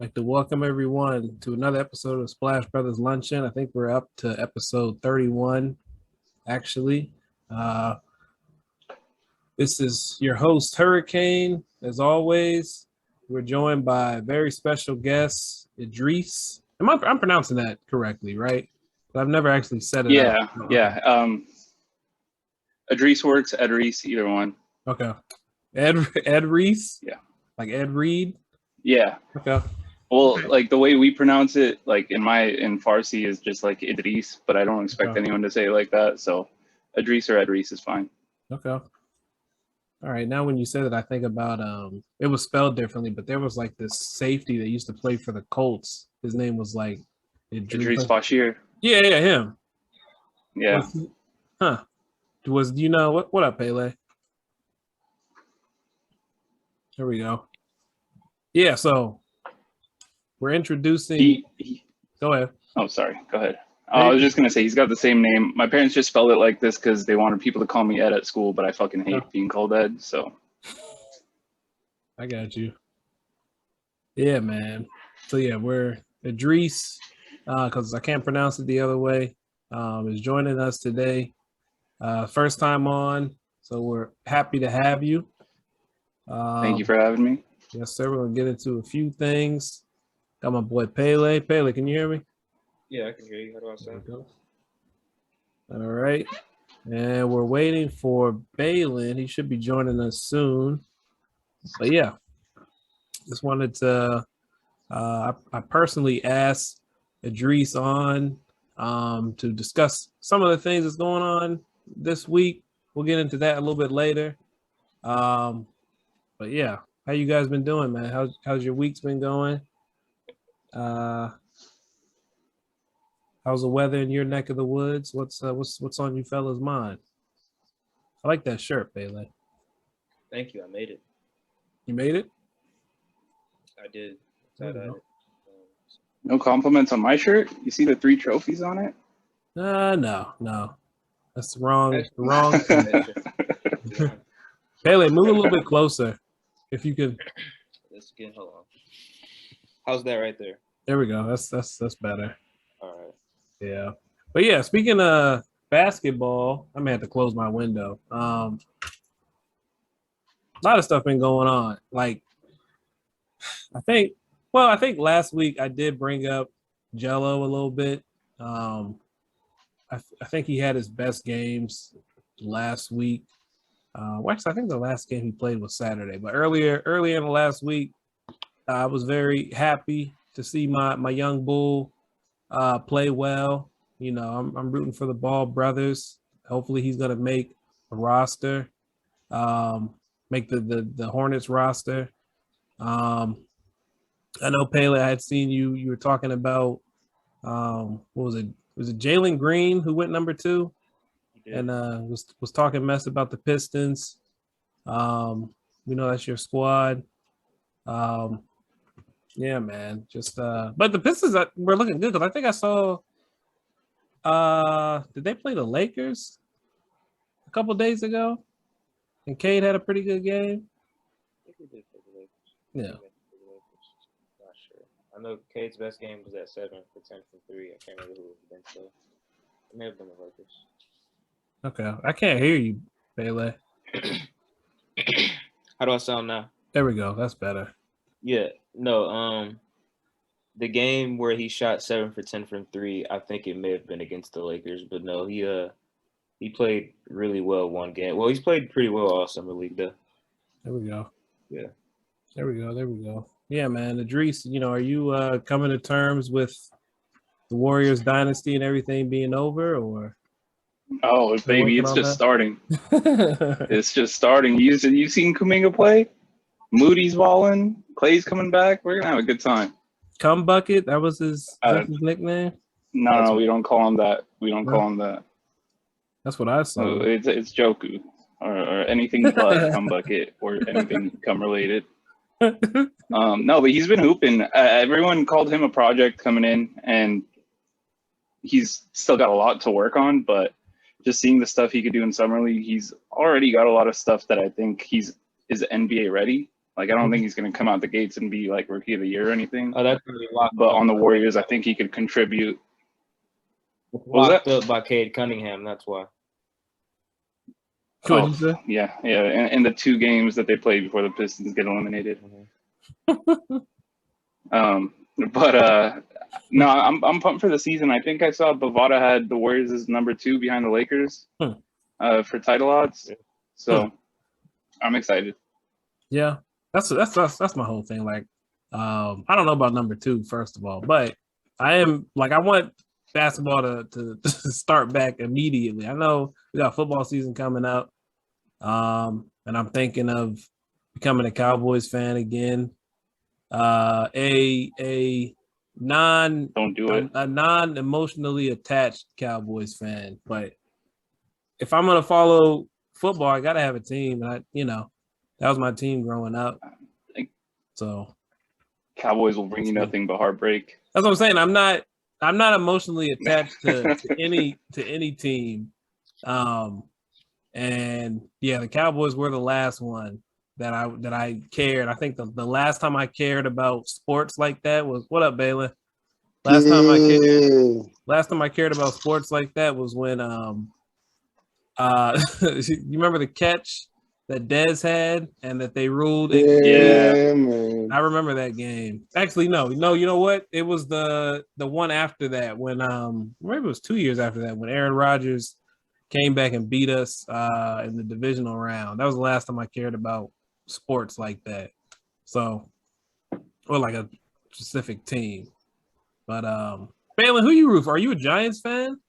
I'd like to welcome everyone to another episode of Splash Brothers Luncheon. I think we're up to episode 31, actually. Uh, this is your host, Hurricane. As always, we're joined by a very special guest, Edreese. I'm pronouncing that correctly, right? I've never actually said it out. Yeah. Edreese works, Edreese, either one. Okay. Edreese? Yeah. Like Ed Reed? Yeah. Okay. Well, like the way we pronounce it, like in Farsi is just like Idris, but I don't expect Okay. anyone to say it like that. So Edreese or Edreese is fine. Okay. All right. Now when you said it, I think about it was spelled differently, but there was like this safety that used to play for the Colts. His name was like Idris Bashir. Yeah, him. Yeah. Do you know what up, Pele? There we go. Yeah, so we're introducing Go ahead. Oh, sorry. Go ahead. I was just gonna say he's got the same name. My parents just spelled it like this because they wanted people to call me Ed at school, but I fucking hate being called Ed. So I got you. Yeah, man. So yeah, we're Edreese, because I can't pronounce it the other way. Is joining us today. First time on, so we're happy to have you. thank you for having me. Yes, sir. We're gonna get into a few things. Got my boy Pele. Pele, can you hear me? Yeah, I can hear you. How do I sound? All right. And we're waiting for Balin. He should be joining us soon. But yeah, just wanted to I personally asked Edreese on to discuss some of the things that's going on this week. We'll get into that a little bit later. But yeah, how you guys been doing, man? How's your week's been going? How's the weather in your neck of the woods? What's on you fellas' mind? I like that shirt, Bailey. Thank you. I made it. You made it? I did. No compliments on my shirt. You see the 3 trophies on it? No. That's wrong. Wrong. Bailey, move a little bit closer, if you could. Let's get. Hold on. How's that right there? There we go. That's better. All right. Yeah, but yeah. Speaking of basketball, I may have to close my window. A lot of stuff been going on. Like, I think last week I did bring up Jello a little bit. I think he had his best games last week. Actually, I think the last game he played was Saturday, but earlier in the last week, I was very happy to see my young bull play well. You know, I'm rooting for the Ball brothers. Hopefully, he's gonna make a roster, make the Hornets roster. I know Pele. I had seen you were talking about what was it? Was it Jalen Green who went number 2? And was talking mess about the Pistons. We know that's your squad. Yeah, man. Just but the Pistons were looking good because I think I saw. Did they play the Lakers a couple days ago? And Cade had a pretty good game. I think we did play the Lakers. Yeah. Not sure. I know Cade's best game was at 7 for 10 from 3. I can't remember who it was against. So it may have been the Lakers. Okay, I can't hear you, Pele. How do I sound now? There we go. That's better. Yeah. No. The game where he shot 7 for 10 from 3, I think it may have been against the Lakers, but no, he played really well one game. Well, he's played pretty well all summer league though. There we go. Yeah. There we go. Yeah, man. Edreese, are you coming to terms with the Warriors dynasty and everything being over, or? Oh, baby, it's just starting. It's just starting. You seen Kuminga play? Moody's balling. Clay's coming back. We're gonna have a good time. Cum Bucket, that was his nickname. No, we don't call him that. Call him that. That's what I saw. So it's Joku or anything but Cum Bucket or anything cum related. No, but he's been hooping. Everyone called him a project coming in, and he's still got a lot to work on. But just seeing the stuff he could do in summer league, he's already got a lot of stuff that I think is NBA ready. Like, I don't think he's going to come out the gates and be like rookie of the year or anything. Oh, that's really locked But up. on the Warriors, I think he could contribute. was Locked that? up by Cade Cunningham. That's why. What'd you say? Yeah. In the 2 games that they played before the Pistons get eliminated. No, I'm pumped for the season. I think I saw Bovada had the Warriors as number 2 behind the Lakers for title odds. So I'm excited. Yeah, that's my whole thing. Like, I don't know about number 2, first of all, but I am like, I want basketball to start back immediately. I know we got football season coming up, and I'm thinking of becoming a Cowboys fan again. Don't do it. A non-emotionally attached Cowboys fan, but if I'm gonna follow football, I gotta have a team, and that was my team growing up. So Cowboys will bring you nothing but heartbreak. That's what I'm saying. I'm not emotionally attached to any team. And yeah, the Cowboys were the last one that I cared. I think the last time I cared about sports like that was, what up, Baylor? Last time I cared about sports like that was when you remember the catch that Dez had and that they ruled it? Yeah, man. I remember that game. Actually, no, you know what? It was the one after that when maybe it was 2 years after that when Aaron Rodgers came back and beat us in the divisional round. That was the last time I cared about sports like that. So, or like a specific team. But Balin, who you root for? Are you a Giants fan?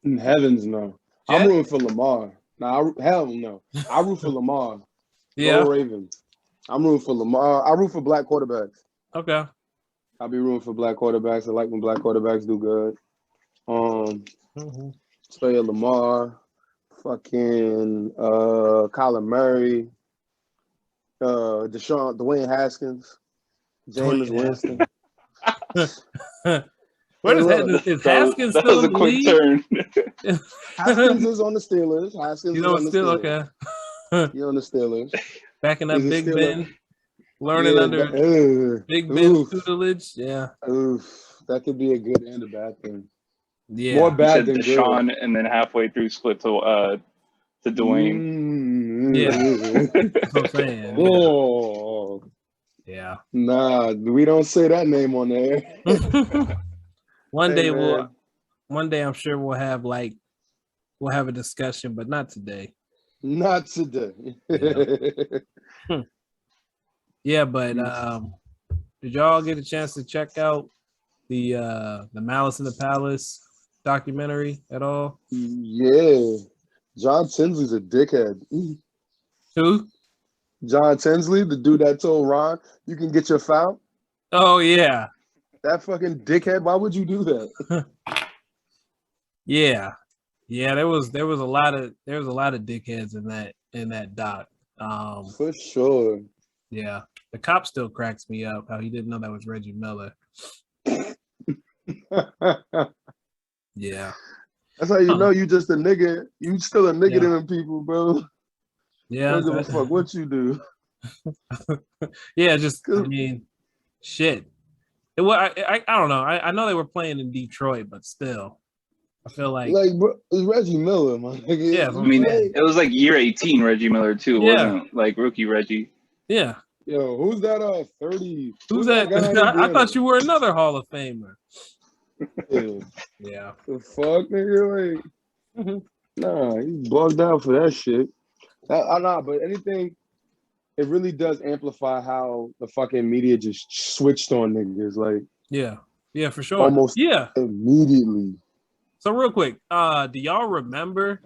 In heavens, no. I'm rooting for Lamar. Hell no. I root for Lamar. Yeah. Go Ravens. I'm rooting for Lamar. I root for black quarterbacks. Okay. I'll be rooting for black quarterbacks. I like when black quarterbacks do good. So yeah, Lamar, fucking Kyler Murray, Dwayne Haskins, Jameis Winston. Where is Haskins still in the league? Turn. Haskins is on the Steelers. He's on the Steelers. Okay. He's on the Steelers. Backing up Big Ben, learning under Big Ben's tutelage. Yeah. That could be a good and a bad thing. Yeah. More bad than Deshaun, good. and then halfway through split to Dwayne. Yeah. That's what I'm saying. Oh. Yeah. Nah, we don't say that name on there. One day I'm sure we'll have a discussion, but not today. Not today. Yeah, but did y'all get a chance to check out the Malice in the Palace documentary at all? Yeah. John Tinsley's a dickhead. Who? John Tinsley, the dude that told Ron, you can get your foul. Oh yeah. That fucking dickhead. Why would you do that? Yeah. There was a lot of dickheads in that doc. For sure. Yeah. The cop still cracks me up how he didn't know that was Reggie Miller. Yeah. That's how you know you just a nigga. You still a nigga to them people, bro. Yeah. Don't give a fuck what you do. Yeah, shit. I don't know. I know they were playing in Detroit, but still, I feel like bro, it's Reggie Miller, man. Yeah, I mean, it was like year 18 Reggie Miller too. It wasn't like rookie Reggie. Yeah. Yo, who's that? 30. Who's that? I thought you were another Hall of Famer. Yeah. The fuck, nigga? Like, nah, he's bugged out for that shit. But anything. It really does amplify how the fucking media just switched on niggas. Like, yeah, for sure. Almost immediately. So real quick, do y'all remember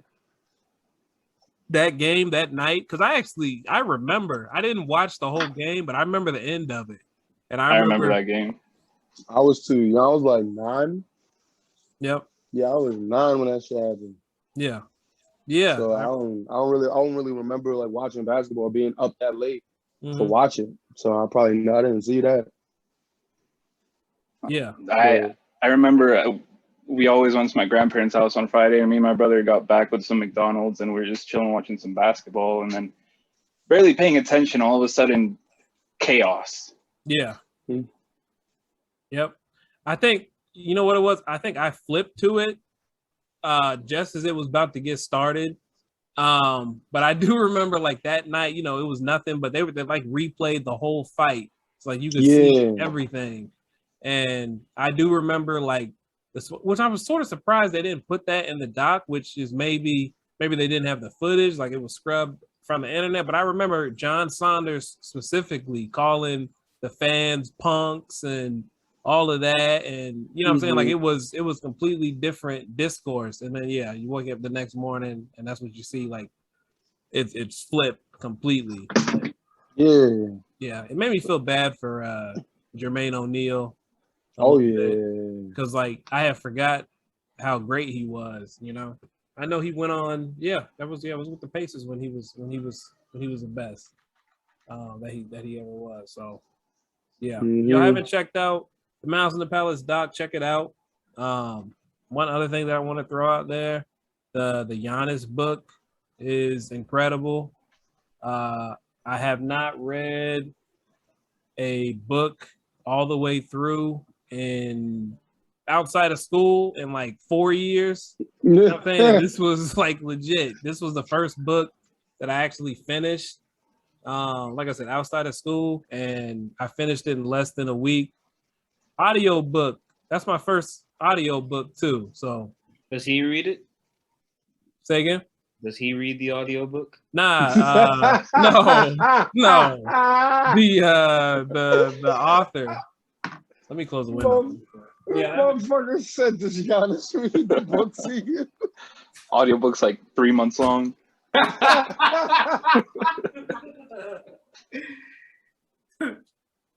that game that night? Because I remember. I didn't watch the whole game, but I remember the end of it. And I remember that game. I was too young. I was like 9. Yep. Yeah, I was 9 when that shit happened. Yeah. Yeah. So I don't really remember like watching basketball, being up that late to watch it. So I didn't see that. Yeah. I remember we always went to my grandparents' house on Friday, and me and my brother got back with some McDonald's, and we were just chilling watching some basketball, and then barely paying attention. All of a sudden, chaos. Yeah. Mm. Yep. I think you know what it was. I think I flipped to it just as it was about to get started. But I do remember like that night, it was nothing, but they like replayed the whole fight. It's like you could see everything. And I do remember like this, which I was sort of surprised they didn't put that in the doc, which is maybe they didn't have the footage, like it was scrubbed from the internet. But I remember John Saunders specifically calling the fans punks and all of that, and you know what I'm saying, like it was completely different discourse. And then you wake up the next morning and that's what you see, like it's flipped completely. Yeah, it made me feel bad for Jermaine O'Neal. Because like I had forgot how great he was. I know he went on. That was with the Pacers when he was the best that he ever was. So y'all haven't checked out the Mouse in the Palace doc, check it out. One other thing that I want to throw out there, the Giannis book is incredible. I have not read a book all the way through in outside of school in like 4 years. You know what I'm saying? And this was like legit. This was the first book that I actually finished. Like I said, outside of school, and I finished it in less than a week. Audio book. That's my first audio book too. So does he read it? Say again? Does he read the audio book? Nah, no. The author. Let me close the window. Motherfucker said this Giannis read the book to you. Audiobook's like 3 months long.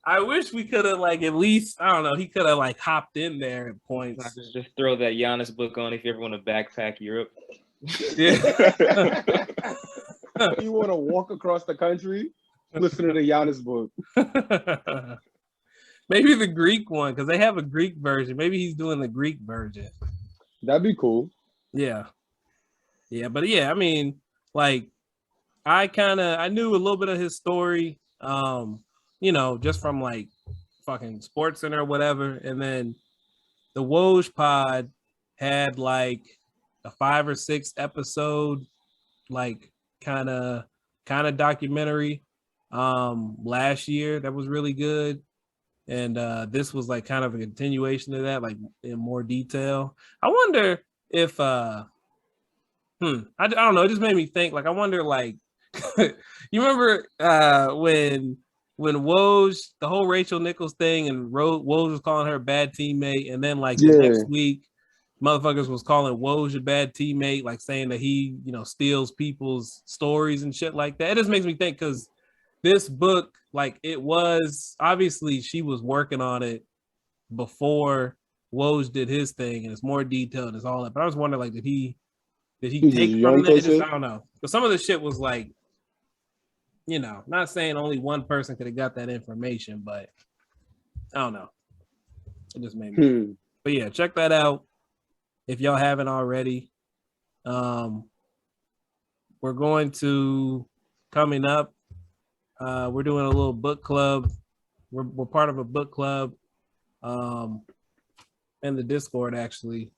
I wish we could have like at least, I don't know, he could have like hopped in there at points. Just throw that Giannis book on if you ever want to backpack Europe. Yeah. You want to walk across the country? Listen to the Giannis book. Maybe the Greek one, because they have a Greek version. Maybe he's doing the Greek version. That'd be cool. Yeah. But I mean, like, I knew a little bit of his story, just from like fucking Sports Center or whatever. And then the Woj pod had like a 5 or 6 episode, like kind of documentary last year that was really good. And this was like kind of a continuation of that, like in more detail. I wonder if I don't know, it just made me think, like, I wonder, like, you remember when Woj, the whole Rachel Nichols thing, and Woj was calling her a bad teammate, and then like the next week motherfuckers was calling Woj a bad teammate, like saying that he, steals people's stories and shit like that. It just makes me think, because this book, like, it was obviously she was working on it before Woj did his thing, and it's more detailed and it's all that. But I was wondering, like, did he take from that? I don't know. But some of the shit was like, not saying only one person could have got that information, but I don't know. It just made me. But yeah, check that out if y'all haven't already. We're going to, coming up, we're doing a little book club. We're part of a book club in the Discord, actually,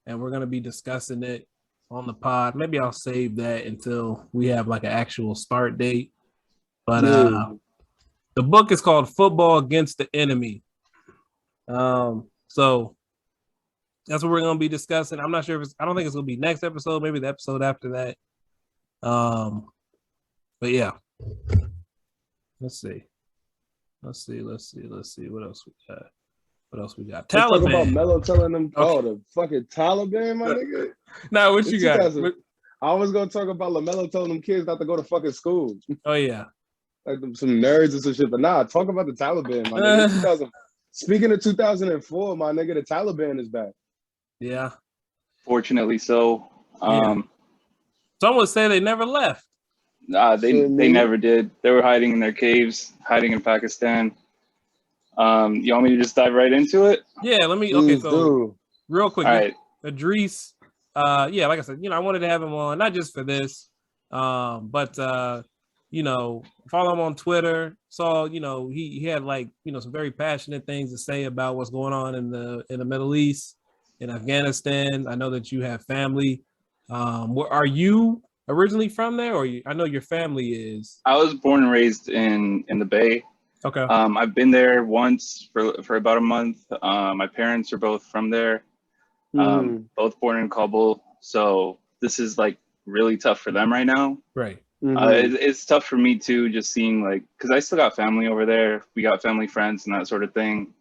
and we're going to be discussing it on the pod. Maybe I'll save that until we have like an actual start date. But the book is called Football Against the Enemy. So that's what we're going to be discussing. I'm not sure if I don't think it's going to be next episode, maybe the episode after that. But yeah. Let's see. What else we got? Taliban. Talk about Melo telling them, the fucking Taliban, my nigga. Now, what you got? I was gonna talk about LaMelo telling them kids not to go to fucking school. Oh yeah, like some nerds and some shit. But nah, talk about the Taliban, my nigga. Speaking of 2004, my nigga, the Taliban is back. Yeah. Fortunately so. Some would say they never left. Nah, they never did. They were hiding in their caves, hiding in Pakistan. You want me to just dive right into it? Yeah, let me. Okay, so real quick, right. Edreese. Like I said, I wanted to have him on, not just for this, but follow him on Twitter. Saw, he had like, some very passionate things to say about what's going on in the Middle East, in Afghanistan. I know that you have family. Are you originally from there, or I know your family is? I was born and raised in the Bay. Okay. I've been there once for about a month. My parents are both from there, both born in Kabul. So this is like really tough for them right now. Right. It's tough for me too, just seeing like, because I still got family over there. We got family, friends, and that sort of thing.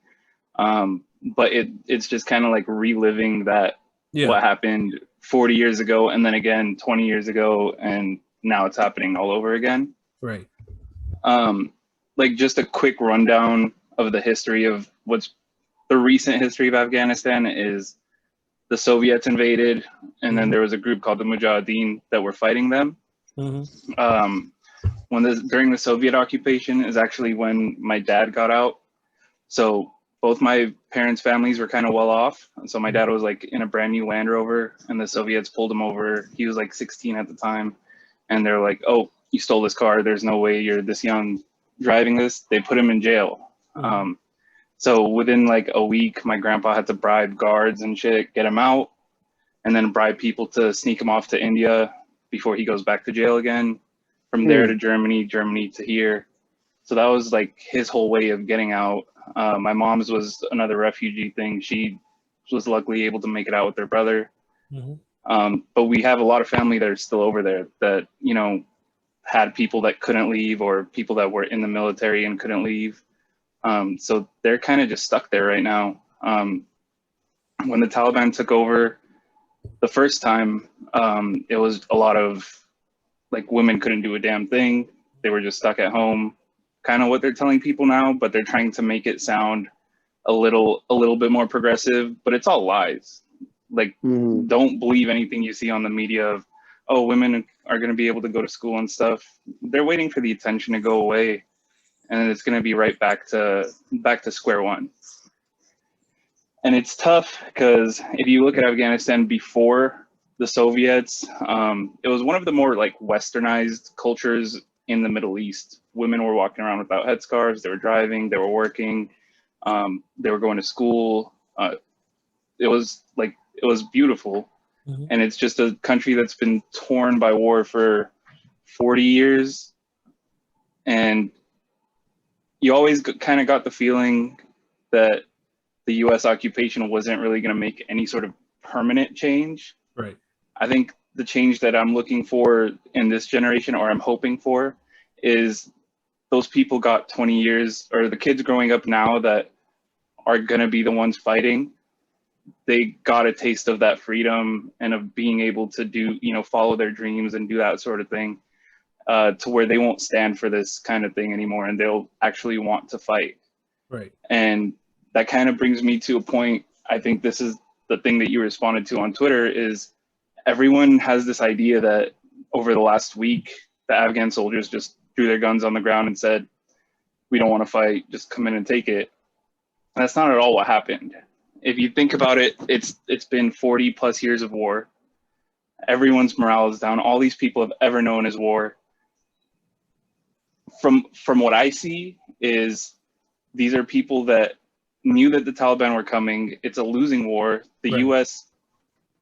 But it's just kind of like reliving that what happened 40 years ago, and then again 20 years ago, and now it's happening all over again. Right. Like just a quick rundown of the history of the recent history of Afghanistan is the Soviets invaded, and then there was a group called the Mujahideen that were fighting them. During the Soviet occupation is actually when my dad got out. So both my parents' families were kind of well off. And so my dad was like in a brand new Land Rover, and the Soviets pulled him over. He was like 16 at the time. And they're like, "Oh, you stole this car. There's no way you're this young driving this." They put him in jail. So within like a week, my grandpa had to bribe guards and shit, get him out, and then bribe people to sneak him off to India before he goes back to jail again. From there to Germany to here. So that was like his whole way of getting out. My mom's was another refugee thing. She was luckily able to make it out with her brother. But we have a lot of family that are still over there that, had people that couldn't leave, or people that were in the military and couldn't leave. So they're kind of just stuck there right now. When the Taliban took over the first time, it was a lot of like women couldn't do a damn thing. They were just stuck at home, kind of what they're telling people now, but they're trying to make it sound a little bit more progressive, but it's all lies. Like, don't believe anything you see on the media of, oh, women are going to be able to go to school and stuff. They're waiting for the attention to go away, and it's going to be right back to square one. And it's tough because if you look at Afghanistan before the Soviets, it was one of the more like westernized cultures in the Middle East. Women were walking around without headscarves. They were driving. They were working. They were going to school. It was beautiful. And it's just a country that's been torn by war for 40 years. And you always kind of got the feeling that the U.S. occupation wasn't really going to make any sort of permanent change. Right. I think the change that I'm looking for in this generation, or I'm hoping for, is those people got 20 years, or the kids growing up now that are going to be the ones fighting, they got a taste of that freedom and of being able to do, follow their dreams and do that sort of thing, to where they won't stand for this kind of thing anymore, and they'll actually want to fight. Right. And that kind of brings me to a point. I think this is the thing that you responded to on Twitter, is everyone has this idea that over the last week, the Afghan soldiers just threw their guns on the ground and said, "We don't want to fight, just come in and take it." And that's not at all what happened. If you think about it, it's been 40 plus years of war. Everyone's morale is down. All these people have ever known is war. From what I see, is these are people that knew that the Taliban were coming. It's a losing war. The U.S.,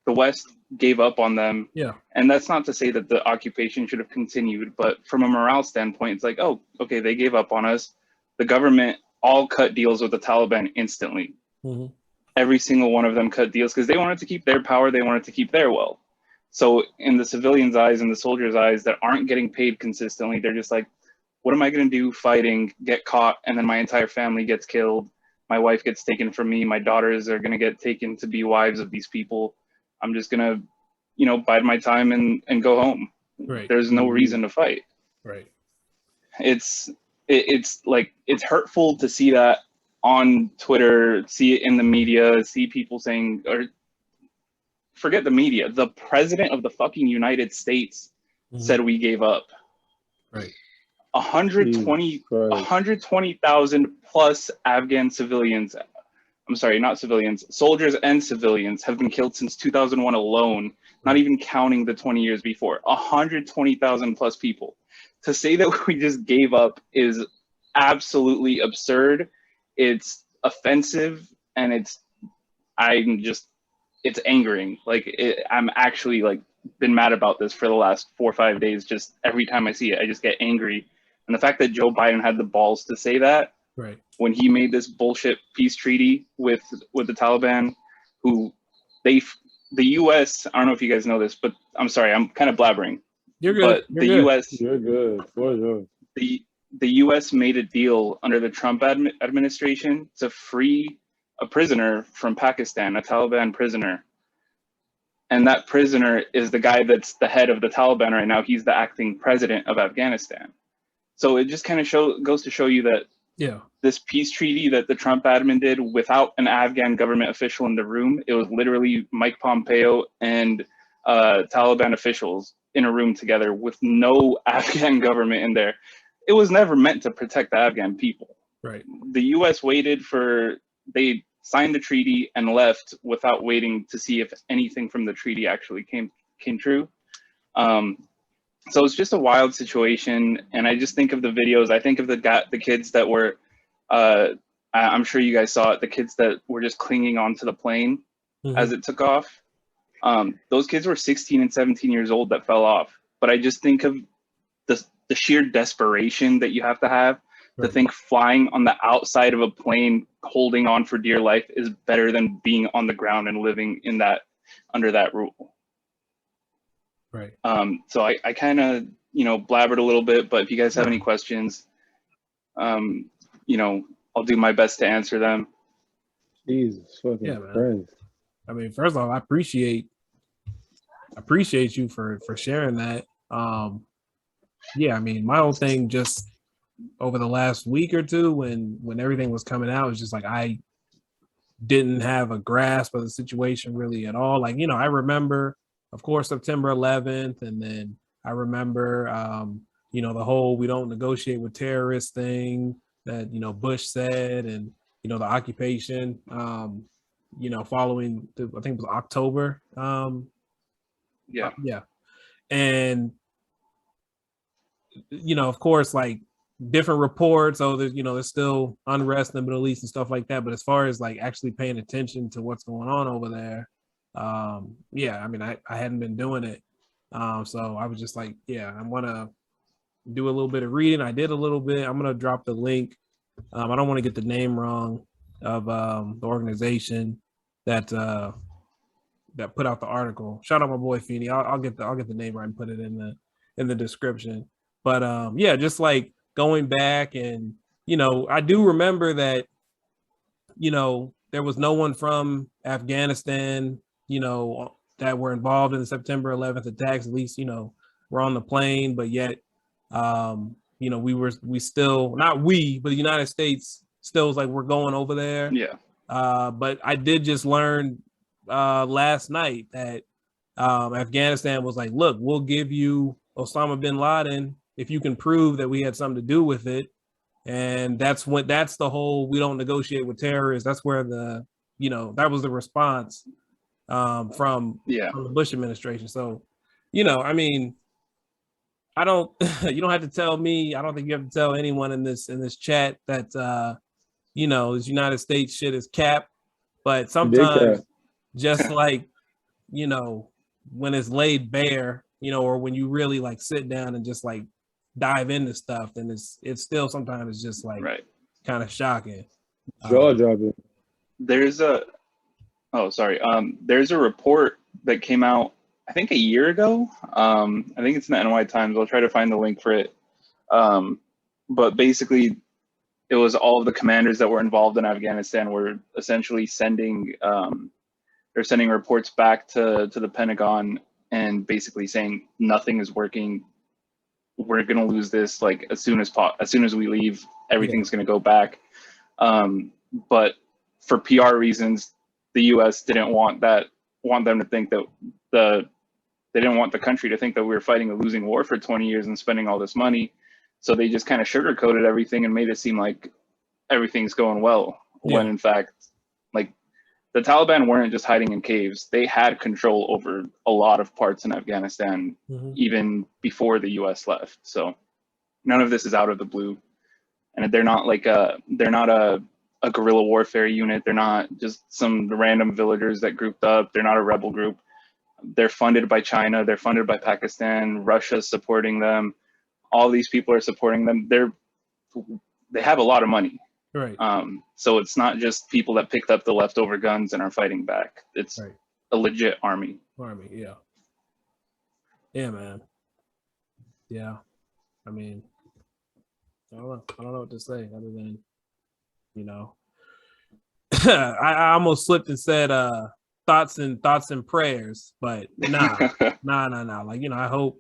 the West gave up on them. Yeah. And that's not to say that the occupation should have continued, but from a morale standpoint, it's like, oh, okay, they gave up on us. The government all cut deals with the Taliban instantly. Every single one of them cut deals because they wanted to keep their power. They wanted to keep their wealth. So in the civilians' eyes and the soldiers' eyes that aren't getting paid consistently, they're just like, what am I going to do fighting, get caught, and then my entire family gets killed. My wife gets taken from me. My daughters are going to get taken to be wives of these people. I'm just going to, bide my time and go home. Right. There's no reason to fight. Right. It's like, it's hurtful to see that on Twitter, see it in the media, see people saying, or forget the media, the president of the fucking United States said we gave up. Right. 120,000 plus Afghan civilians, I'm sorry, not civilians, soldiers and civilians have been killed since 2001 alone, not even counting the 20 years before. 120,000 plus people. to say that we just gave up is absolutely absurd. It's offensive, and it's angering. I'm actually like been mad about this for the last 4 or 5 days. Just every time I see it, I just get angry. And the fact that Joe Biden had the balls to say that Right. when he made this bullshit peace treaty with the Taliban, the U.S. I don't know if you guys know this, but I'm sorry, I'm kind of blabbering. You're good. But You're the good. U.S. You're good. For sure. The U.S. made a deal under the Trump administration to free a prisoner from Pakistan, a Taliban prisoner. And that prisoner is the guy that's the head of the Taliban right now. He's the acting president of Afghanistan. So it just kind of goes to show you that this peace treaty that the Trump admin did without an Afghan government official in the room, it was literally Mike Pompeo and Taliban officials in a room together with no Afghan government in there. It was never meant to protect the Afghan people. Right. The U.S. they signed the treaty and left without waiting to see if anything from the treaty actually came true. So it's just a wild situation, and I just think of the videos. I think of the kids that were, I'm sure you guys saw it, the kids that were just clinging onto the plane as it took off. Those kids were 16 and 17 years old that fell off. But I just think of the sheer desperation that you have to think flying on the outside of a plane, holding on for dear life, is better than being on the ground and living under that rule. Right. So I kind of, blabbered a little bit, but if you guys have any questions, I'll do my best to answer them. Jesus fucking Christ. I mean, first off, I appreciate you for sharing that. I mean, my whole thing just over the last week or two when everything was coming out, was just like I didn't have a grasp of the situation really at all. Like, I remember, of course, September 11th, and then I remember, the whole "we don't negotiate with terrorists" thing that Bush said, and the occupation, following I think it was October. And of course, like different reports. Oh, there's still unrest in the Middle East and stuff like that. But as far as like actually paying attention to what's going on over there, I mean, I hadn't been doing it. So I was just like, I want to do a little bit of reading. I did a little bit. I'm going to drop the link. I don't want to get the name wrong of the organization that put out the article. Shout out my boy Feeney. I'll get the name right and put it in the description. But just like going back, and I do remember that there was no one from Afghanistan that were involved in the September 11th attacks. At least we're on the plane, but yet we still, not we, but the United States still was like, we're going over there. But I did just learn last night that Afghanistan was like, look, we'll give you Osama bin Laden if you can prove that we had something to do with it. And that's the whole "we don't negotiate with terrorists." That's where that was the response from the Bush administration. So, I mean, I don't you don't have to tell me. I don't think you have to tell anyone in this chat that this United States shit is cap. But sometimes just like when it's laid bare, or when you really like sit down and just like dive into stuff, then it's still sometimes it's just like kind of shocking. Jaw dropping. There's a report that came out I think a year ago. I think it's in the NY Times. I'll try to find the link for it. But basically it was all of the commanders that were involved in Afghanistan were essentially sending reports back to the Pentagon and basically saying nothing is working. We're going to lose this like as soon as we leave, everything's going to go back. But for PR reasons, the U.S. didn't want them to think that they didn't want the country to think that we were fighting a losing war for 20 years and spending all this money. So they just kind of sugarcoated everything and made it seem like everything's going well, when in fact, like, the Taliban weren't just hiding in caves. They had control over a lot of parts in Afghanistan, even before the U.S. left. So None of this is out of the blue, and they're not like they're not a guerrilla warfare unit. They're not just some random villagers that grouped up. They're not a rebel group. They're funded by China. They're funded by Pakistan. Russia's supporting them. All these people are supporting them. They have a lot of money. Right. So it's not just people that picked up the leftover guns and are fighting back. It's Right. a legit army. Army, yeah. Yeah, man. Yeah. I mean, I don't know what to say other than, you know, I almost slipped and said thoughts and prayers, but nah. Like, you know, I hope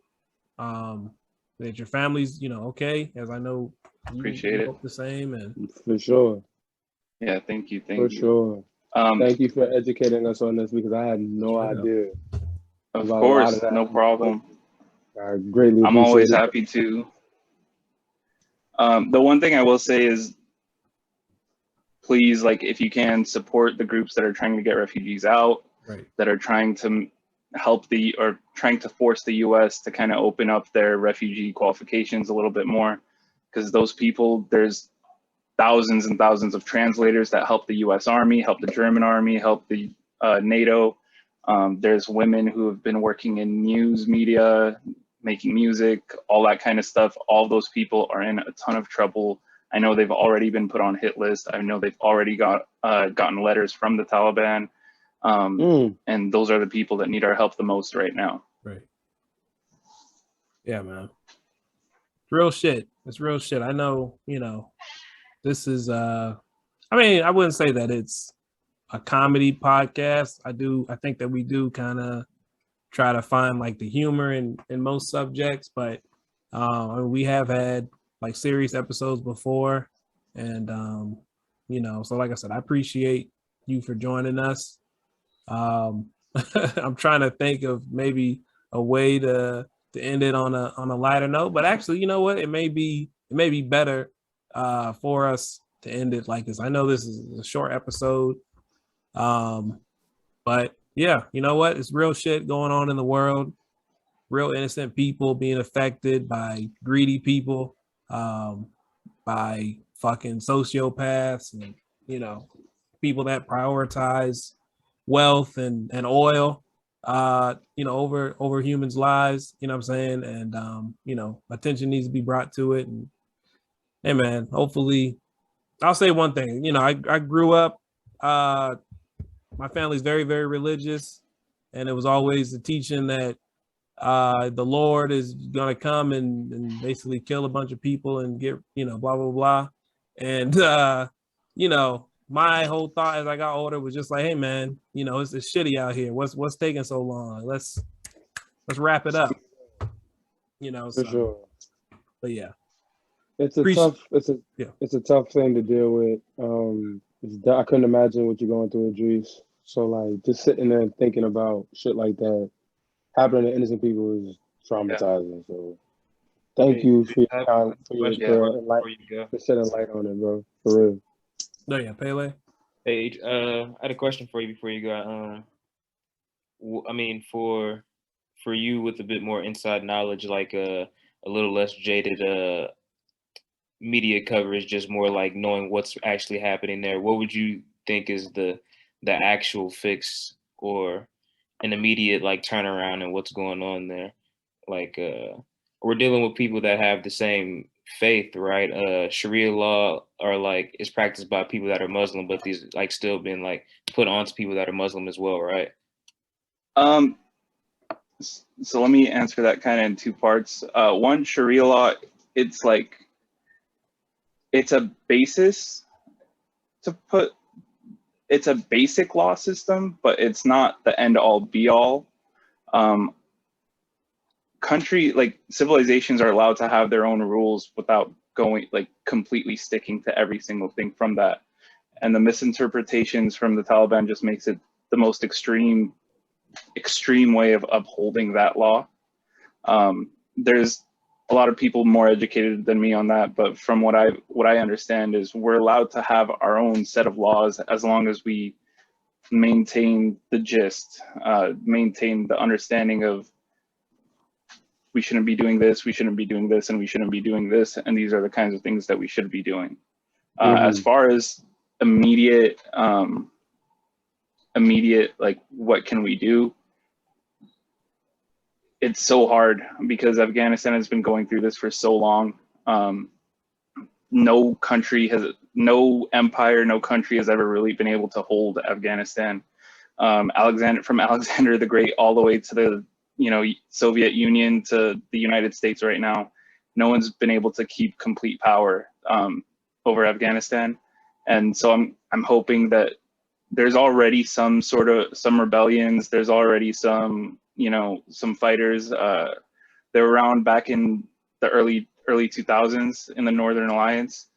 that your family's, you know, okay, as I know Appreciate it. Hope the same. And For sure. Yeah, thank you. For sure. Thank you for educating us on this because I had no idea. Of course, no problem. I greatly I'm always appreciate it. happy to. The one thing I will say is, please, like, if you can, support the groups that are trying to get refugees out, right, that are trying to help or trying to force the U.S. to kind of open up their refugee qualifications a little bit more, because those people, there's thousands and thousands of translators that help the U.S. Army, help the German Army, help the NATO. There's women who have been working in news media, making music, all that kind of stuff. All those people are in a ton of trouble. I know they've already been put on hit list. I know they've already gotten letters from the Taliban. And those are the people that need our help the most right now. Right. Yeah, man. Real shit. It's real shit. I know, you know, this is I mean, I wouldn't say that it's a comedy podcast. I think that we do kind of try to find like the humor in most subjects, but we have had like serious episodes before, and you know, so like I said, I appreciate you for joining us. I'm trying to think of maybe a way to end it on a lighter note, but actually, you know what, it may be better for us to end it like this. I know this is a short episode, but yeah, you know what, it's real shit going on in the world, real innocent people being affected by greedy people, by fucking sociopaths, and, you know, people that prioritize wealth and oil, you know, over humans' lives, you know what I'm saying? And you know, attention needs to be brought to it. And hey man, hopefully, I'll say one thing, you know, I grew up, my family's very, very religious, and it was always the teaching that the Lord is gonna come and basically kill a bunch of people and get, you know, blah blah blah. And you know, my whole thought as I got older was just like, hey man, you know, it's shitty out here. What's taking so long? Let's wrap it up. You know, For sure. But yeah, it's a tough thing to deal with. I couldn't imagine what you're going through, Edreese. So like, just sitting there and thinking about shit like that happening to innocent people is traumatizing. Yeah. So thank you for shedding light on it, bro. For real. No, yeah, Pele. Hey, I had a question for you before you go. I mean, for you with a bit more inside knowledge, like a little less jaded media coverage, just more like knowing what's actually happening there. What would you think is the actual fix or an immediate like turnaround and what's going on there? Like we're dealing with people that have the same faith, right? Sharia law are like is practiced by people that are Muslim, but these like still been like put onto people that are Muslim as well, right? So let me answer that kind of in two parts. One, Sharia law, it's like it's a basis to put. It's a basic law system, but it's not the end all be all. Civilizations are allowed to have their own rules without going like completely sticking to every single thing from that. And the misinterpretations from the Taliban just makes it the most extreme way of upholding that law. There's a lot of people more educated than me on that, but from what I understand is we're allowed to have our own set of laws as long as we maintain the gist, maintain the understanding of we shouldn't be doing this, we shouldn't be doing this, and we shouldn't be doing this, and these are the kinds of things that we should be doing. As far as immediate, like, what can we do? It's so hard because Afghanistan has been going through this for so long. No empire, no country has ever really been able to hold Afghanistan. From Alexander the Great all the way to the Soviet Union to the United States right now, no one's been able to keep complete power over Afghanistan. And so I'm hoping that there's already some rebellions. There's already some fighters. They were around back in the early 2000s in the Northern Alliance,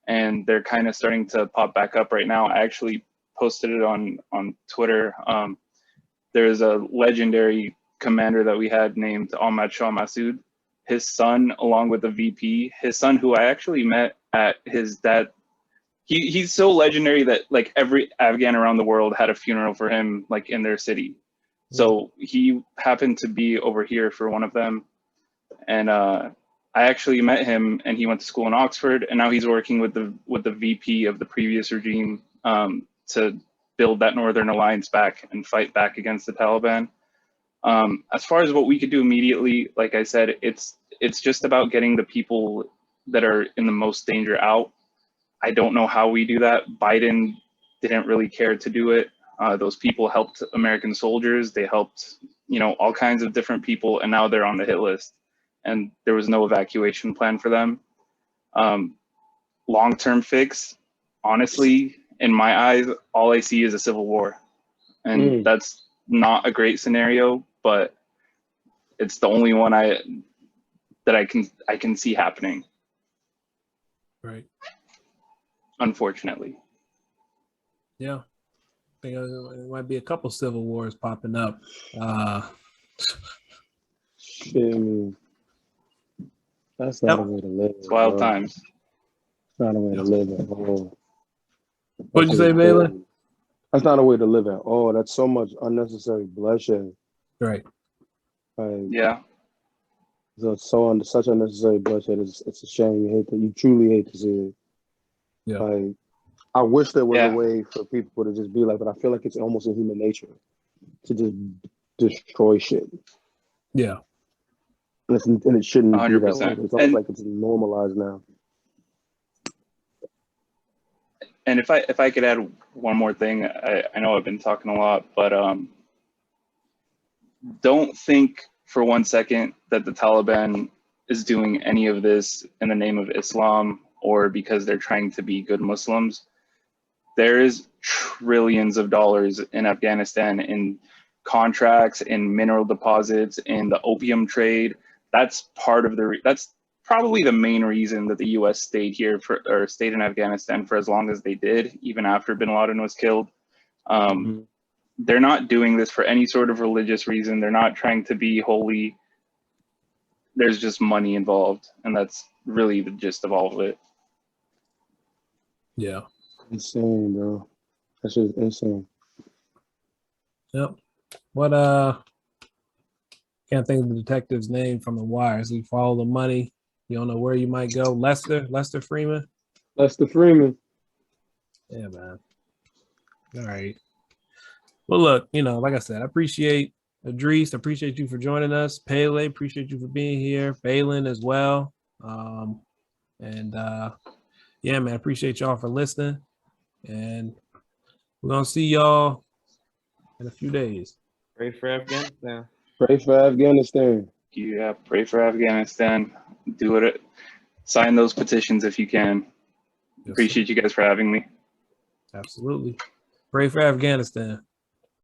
and they're kind of starting to pop back up right now. I actually posted it on Twitter. There's a legendary commander that we had named Ahmad Shah Massoud. His son, along with the VP, his son, who I actually met at his dad, he's so legendary that like every Afghan around the world had a funeral for him, like in their city. So he happened to be over here for one of them, and I actually met him, and he went to school in Oxford, and now he's working with the VP of the previous regime to build that Northern Alliance back and fight back against the Taliban. As far as what we could do immediately, like I said, it's just about getting the people that are in the most danger out. I don't know how we do that. Biden didn't really care to do it. Those people helped American soldiers. They helped, all kinds of different people, and now they're on the hit list. And there was no evacuation plan for them. Long-term fix, honestly, in my eyes, all I see is a civil war. And that's not a great scenario, but it's the only one that I can see happening. Right. Unfortunately. Yeah. I think it might be a couple civil wars popping up. Shit, I mean, that's not a way to live. It's wild bro. times. It's not a way to live at all. What'd you say, Malin? That's not a way to live at all. That's so much unnecessary bloodshed. Right. Like, Yeah. Such unnecessary bloodshed. It's a shame. You truly hate to see it. Yeah. Like, I wish there was a way for people to just be like, but I feel like it's almost in human nature to just destroy shit. Yeah. And it shouldn't 100%. be that way. It's almost like it's normalized now. And if I could add one more thing, I know I've been talking a lot, but don't think for one second that the Taliban is doing any of this in the name of Islam or because they're trying to be good Muslims. There is trillions of dollars in Afghanistan in contracts, in mineral deposits, in the opium trade. That's part of that's probably the main reason that the U.S. stayed in Afghanistan for as long as they did, even after bin Laden was killed. They're not doing this for any sort of religious reason. They're not trying to be holy. There's just money involved, and that's really the gist of all of it. Yeah. Insane, bro. That's just insane. Yep. What can't think of the detective's name from The Wire. So you follow the money. You don't know where you might go. Lester Freeman. Lester Freeman. Yeah, man. All right. Well, look, like I said, I appreciate Edreese. I appreciate you for joining us. Pele, appreciate you for being here. Balin as well. Yeah, man, appreciate y'all for listening. And we're gonna see y'all in a few days. Pray for Afghanistan. Pray for Afghanistan. Yeah, pray for Afghanistan. Do it. Sign those petitions if you can. Yes, Appreciate you guys for having me. absolutely. Pray for Afghanistan.